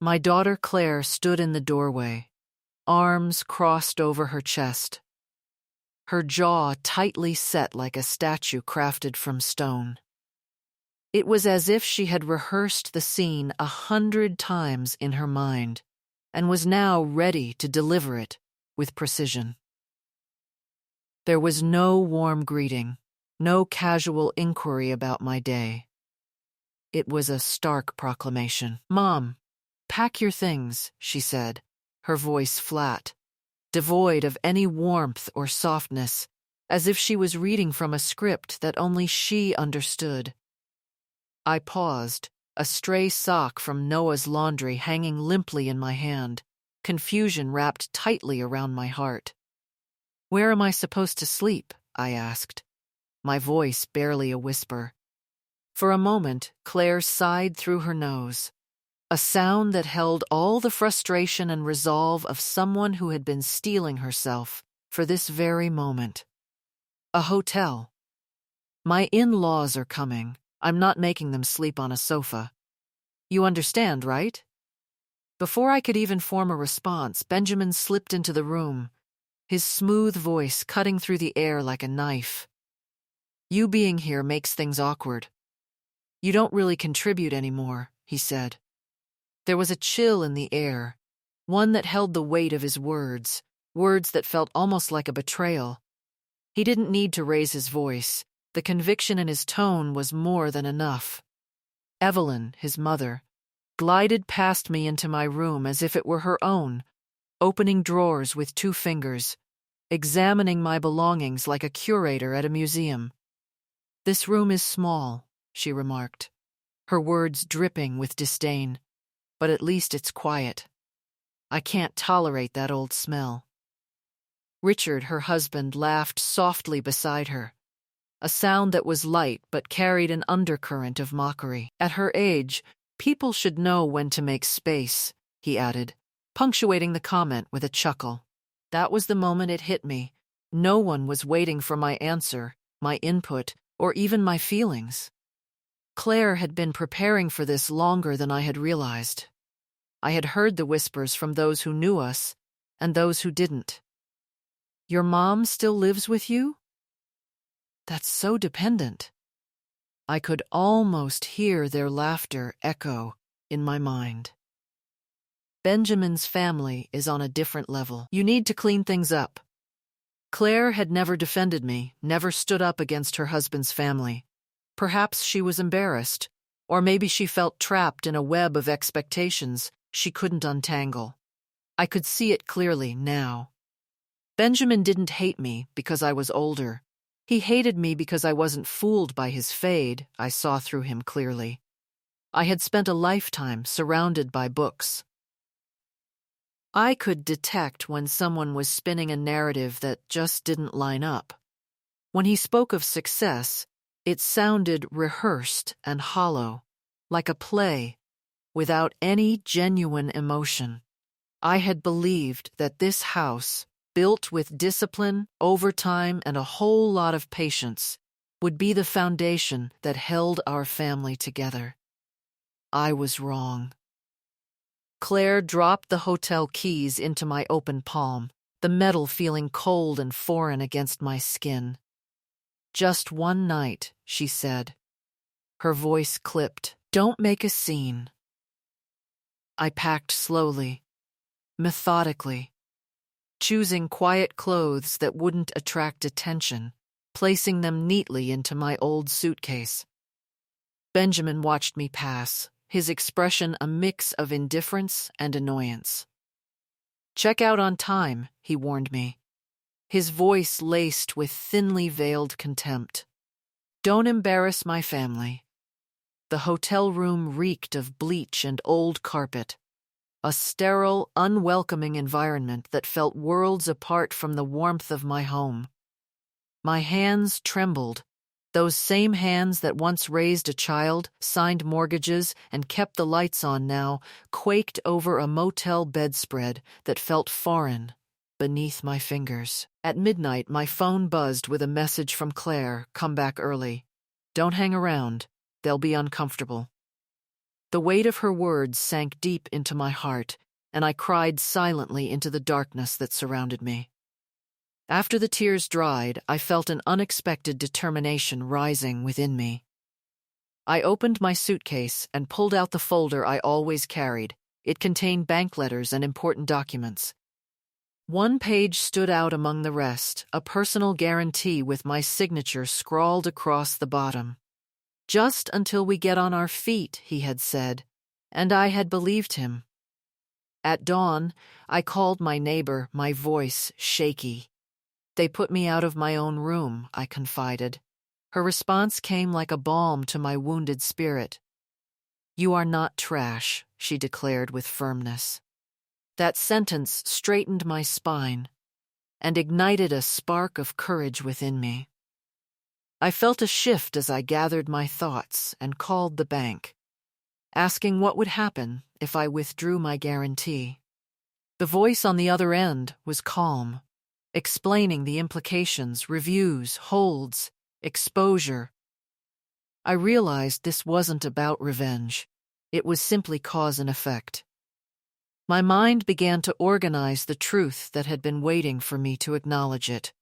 My daughter Claire stood in the doorway, arms crossed over her chest, her jaw tightly set like a statue crafted from stone. It was as if she had rehearsed the scene 100 times in her mind and was now ready to deliver it with precision. There was no warm greeting, no casual inquiry about my day. It was a stark proclamation. "Mom, pack your things," she said, her voice flat, devoid of any warmth or softness, as if she was reading from a script that only she understood. I paused, a stray sock from Noah's laundry hanging limply in my hand, confusion wrapped tightly around my heart. "Where am I supposed to sleep?" I asked, my voice barely a whisper. For a moment, Claire sighed through her nose, a sound that held all the frustration and resolve of someone who had been steeling herself for this very moment. "A hotel. My in-laws are coming. I'm not making them sleep on a sofa. You understand, right?" Before I could even form a response, Benjamin slipped into the room, his smooth voice cutting through the air like a knife. "You being here makes things awkward. You don't really contribute anymore," he said. There was a chill in the air, one that held the weight of his words, words that felt almost like a betrayal. He didn't need to raise his voice. The conviction in his tone was more than enough. Evelyn, his mother, glided past me into my room as if it were her own, opening drawers with 2 fingers, examining my belongings like a curator at a museum. "This room is small," she remarked, her words dripping with disdain, "but at least it's quiet. I can't tolerate that old smell." Richard, her husband, laughed softly beside her, a sound that was light but carried an undercurrent of mockery. "At her age, people should know when to make space," he added, punctuating the comment with a chuckle. That was the moment it hit me. No one was waiting for my answer, my input, or even my feelings. Claire had been preparing for this longer than I had realized. I had heard the whispers from those who knew us and those who didn't. "Your mom still lives with you?" "That's so dependent." I could almost hear their laughter echo in my mind. "Benjamin's family is on a different level. You need to clean things up." Claire had never defended me, never stood up against her husband's family. Perhaps she was embarrassed, or maybe she felt trapped in a web of expectations she couldn't untangle. I could see it clearly now. Benjamin didn't hate me because I was older. He hated me because I wasn't fooled by his fade. I saw through him clearly. I had spent a lifetime surrounded by books. I could detect when someone was spinning a narrative that just didn't line up. When he spoke of success, it sounded rehearsed and hollow, like a play, without any genuine emotion. I had believed that this house, built with discipline, overtime, and a whole lot of patience, would be the foundation that held our family together. I was wrong. Claire dropped the hotel keys into my open palm, the metal feeling cold and foreign against my skin. "Just one night," she said. Her voice clipped. "Don't make a scene." I packed slowly, methodically, choosing quiet clothes that wouldn't attract attention, placing them neatly into my old suitcase. Benjamin watched me pass, his expression a mix of indifference and annoyance. "Check out on time," he warned me, his voice laced with thinly veiled contempt. "Don't embarrass my family." The hotel room reeked of bleach and old carpet, a sterile, unwelcoming environment that felt worlds apart from the warmth of my home. My hands trembled, those same hands that once raised a child, signed mortgages, and kept the lights on now, quaked over a motel bedspread that felt foreign beneath my fingers. At midnight, my phone buzzed with a message from Claire, "Come back early. Don't hang around. They'll be uncomfortable." The weight of her words sank deep into my heart, and I cried silently into the darkness that surrounded me. After the tears dried, I felt an unexpected determination rising within me. I opened my suitcase and pulled out the folder I always carried. It contained bank letters and important documents. One page stood out among the rest, a personal guarantee with my signature scrawled across the bottom. "Just until we get on our feet," he had said, and I had believed him. At dawn, I called my neighbor, my voice shaky. "They put me out of my own room," I confided. Her response came like a balm to my wounded spirit. "You are not trash," she declared with firmness. That sentence straightened my spine and ignited a spark of courage within me. I felt a shift as I gathered my thoughts and called the bank, asking what would happen if I withdrew my guarantee. The voice on the other end was calm, explaining the implications, reviews, holds, exposure. I realized this wasn't about revenge. It was simply cause and effect. My mind began to organize the truth that had been waiting for me to acknowledge it.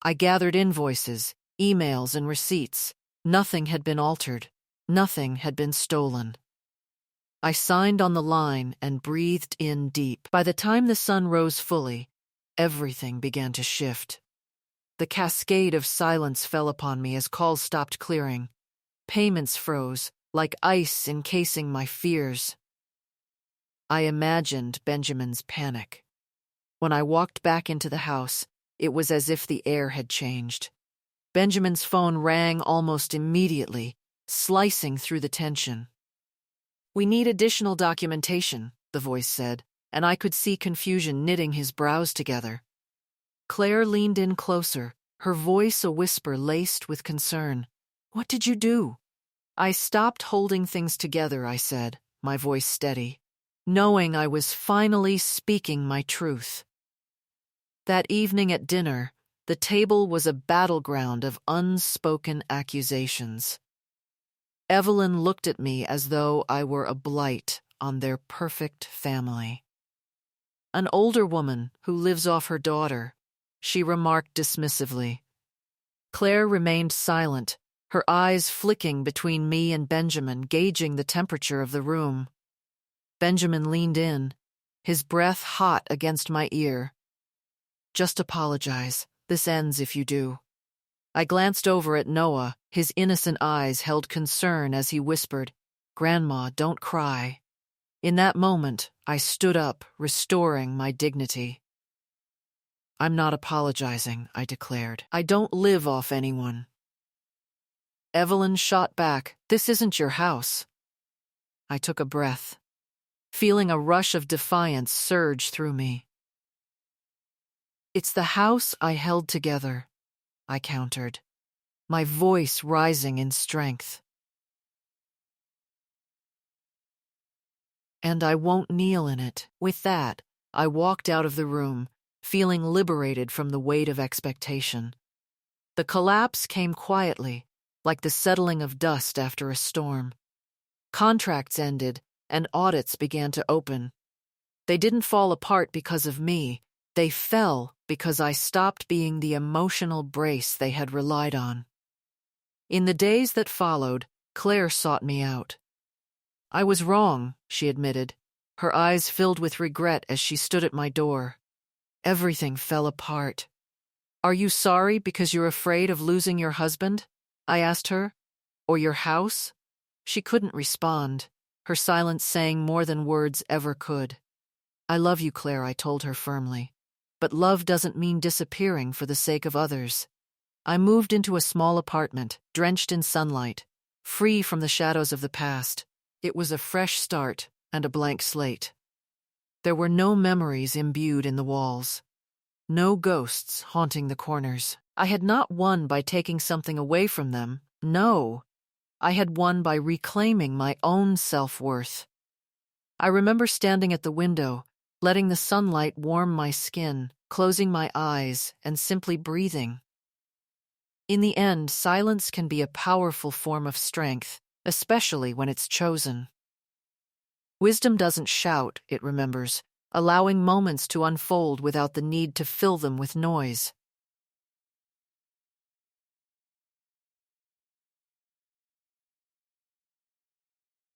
I gathered invoices, emails, and receipts. Nothing had been altered. Nothing had been stolen. I signed on the line and breathed in deep. By the time the sun rose fully, everything began to shift. The cascade of silence fell upon me as calls stopped clearing. Payments froze, like ice encasing my fears. I imagined Benjamin's panic. When I walked back into the house, it was as if the air had changed. Benjamin's phone rang almost immediately, slicing through the tension. "We need additional documentation," the voice said, and I could see confusion knitting his brows together. Claire leaned in closer, her voice a whisper laced with concern. "What did you do?" "I stopped holding things together," I said, my voice steady, knowing I was finally speaking my truth. That evening at dinner, the table was a battleground of unspoken accusations. Evelyn looked at me as though I were a blight on their perfect family. "An older woman who lives off her daughter," she remarked dismissively. Claire remained silent, her eyes flicking between me and Benjamin, gauging the temperature of the room. Benjamin leaned in, his breath hot against my ear. "Just apologize. This ends if you do." I glanced over at Noah. His innocent eyes held concern as he whispered, "Grandma, don't cry." In that moment, I stood up, restoring my dignity. "I'm not apologizing," I declared. "I don't live off anyone." Evelyn shot back, "This isn't your house." I took a breath, feeling a rush of defiance surge through me. "It's the house I held together," I countered, my voice rising in strength. "And I won't kneel in it." With that, I walked out of the room, feeling liberated from the weight of expectation. The collapse came quietly, like the settling of dust after a storm. Contracts ended, and audits began to open. They didn't fall apart because of me. They fell because I stopped being the emotional brace they had relied on. In the days that followed, Claire sought me out. "I was wrong," she admitted, her eyes filled with regret as she stood at my door. "Everything fell apart." "Are you sorry because you're afraid of losing your husband?" I asked her. "Or your house?" She couldn't respond, her silence saying more than words ever could. "I love you, Claire," I told her firmly. "But love doesn't mean disappearing for the sake of others." I moved into a small apartment, drenched in sunlight, free from the shadows of the past. It was a fresh start and a blank slate. There were no memories imbued in the walls, no ghosts haunting the corners. I had not won by taking something away from them. No, I had won by reclaiming my own self-worth. I remember standing at the window, letting the sunlight warm my skin, closing my eyes, and simply breathing. In the end, silence can be a powerful form of strength, especially when it's chosen. Wisdom doesn't shout, it remembers, allowing moments to unfold without the need to fill them with noise.